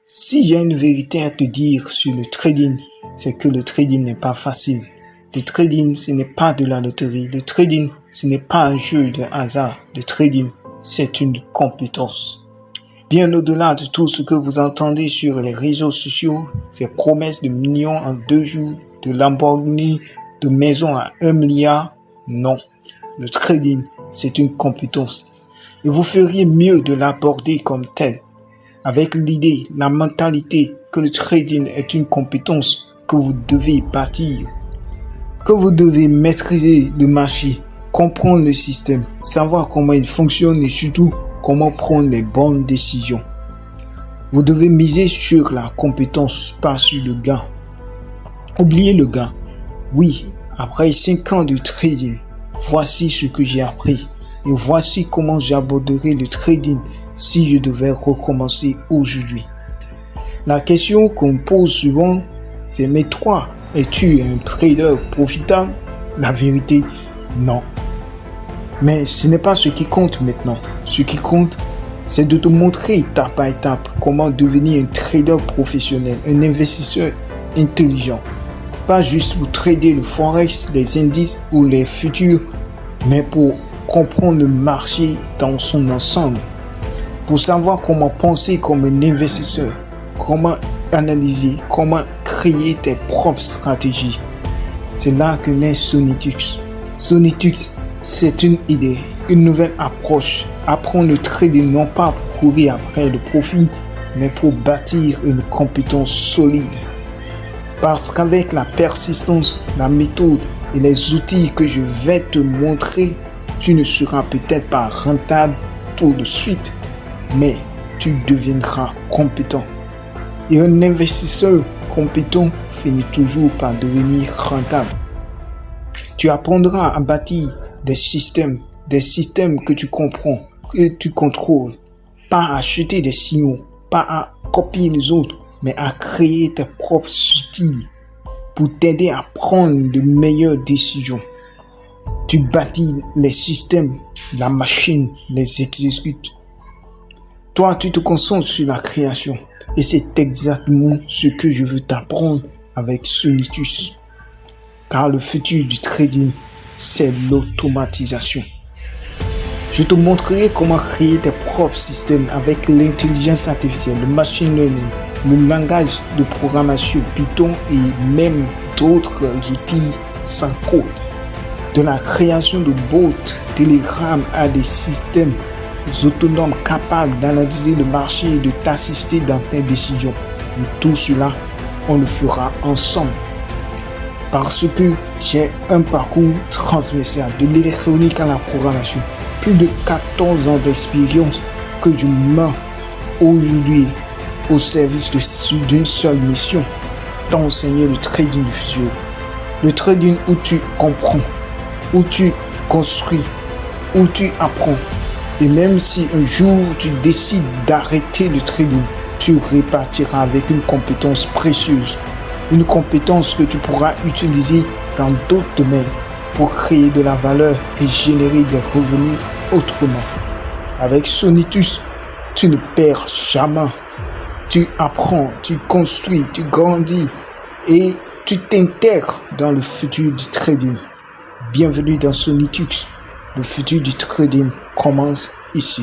Si j'ai une vérité à te dire sur le trading, c'est que le trading n'est pas facile. Le trading, ce n'est pas de la loterie. Le trading, ce n'est pas un jeu de hasard. Le trading, c'est une compétence. Bien au-delà de tout ce que vous entendez sur les réseaux sociaux, ces promesses de millions en 2 jours, de Lamborghini, de maisons à 1 milliard, non. Le trading, c'est une compétence. Et vous feriez mieux de l'aborder comme tel, avec l'idée, la mentalité que le trading est une compétence que vous devez bâtir, que vous devez maîtriser le marché, comprendre le système, savoir comment il fonctionne et surtout comment prendre les bonnes décisions. Vous devez miser sur la compétence, pas sur le gain. Oubliez le gain. Oui, après 5 ans de trading, voici ce que j'ai appris et voici comment j'aborderai le trading si je devais recommencer aujourd'hui. La question qu'on me pose souvent, c'est « Mais toi, es-tu un trader profitable ?» La vérité, non. Mais ce n'est pas ce qui compte maintenant. Ce qui compte, c'est de te montrer étape par étape comment devenir un trader professionnel, un investisseur intelligent. Pas juste pour trader le forex, les indices ou les futurs, mais pour comprendre le marché dans son ensemble. Pour savoir comment penser comme un investisseur, comment analyser, comment créer tes propres stratégies. C'est là que naît Sonitux. Sonitux, c'est une idée, une nouvelle approche. Apprendre le trading non pas pour courir après le profit, mais pour bâtir une compétence solide. Parce qu'avec la persistance, la méthode et les outils que je vais te montrer, tu ne seras peut-être pas rentable tout de suite, mais tu deviendras compétent. Et un investisseur compétent finit toujours par devenir rentable. Tu apprendras à bâtir des systèmes que tu comprends, que tu contrôles. Pas à acheter des signaux, pas à copier les autres, mais à créer tes propres outils pour t'aider à prendre de meilleures décisions. Tu bâtis les systèmes, la machine les exécute. Toi, tu te concentres sur la création. Et c'est exactement ce que je veux t'apprendre avec Sonitus. Car le futur du trading, c'est l'automatisation. Je te montrerai comment créer tes propres systèmes avec l'intelligence artificielle, le machine learning, le langage de programmation Python et même d'autres outils sans code. De la création de bots Telegram à des systèmes autonomes capables d'analyser le marché et de t'assister dans tes décisions. Et tout cela, on le fera ensemble. Parce que j'ai un parcours transversal de l'électronique à la programmation. Plus de 14 ans d'expérience que je mets aujourd'hui au service d'une seule mission, t'enseigner le trading du futur. Le trading où tu comprends, où tu construis, où tu apprends. Et même si un jour tu décides d'arrêter le trading, tu repartiras avec une compétence précieuse. Une compétence que tu pourras utiliser dans d'autres domaines pour créer de la valeur et générer des revenus autrement. Avec Sonitus, tu ne perds jamais. Tu apprends, tu construis, tu grandis et tu t'intègres dans le futur du trading. Bienvenue dans Sonitux. Le futur du trading commence ici.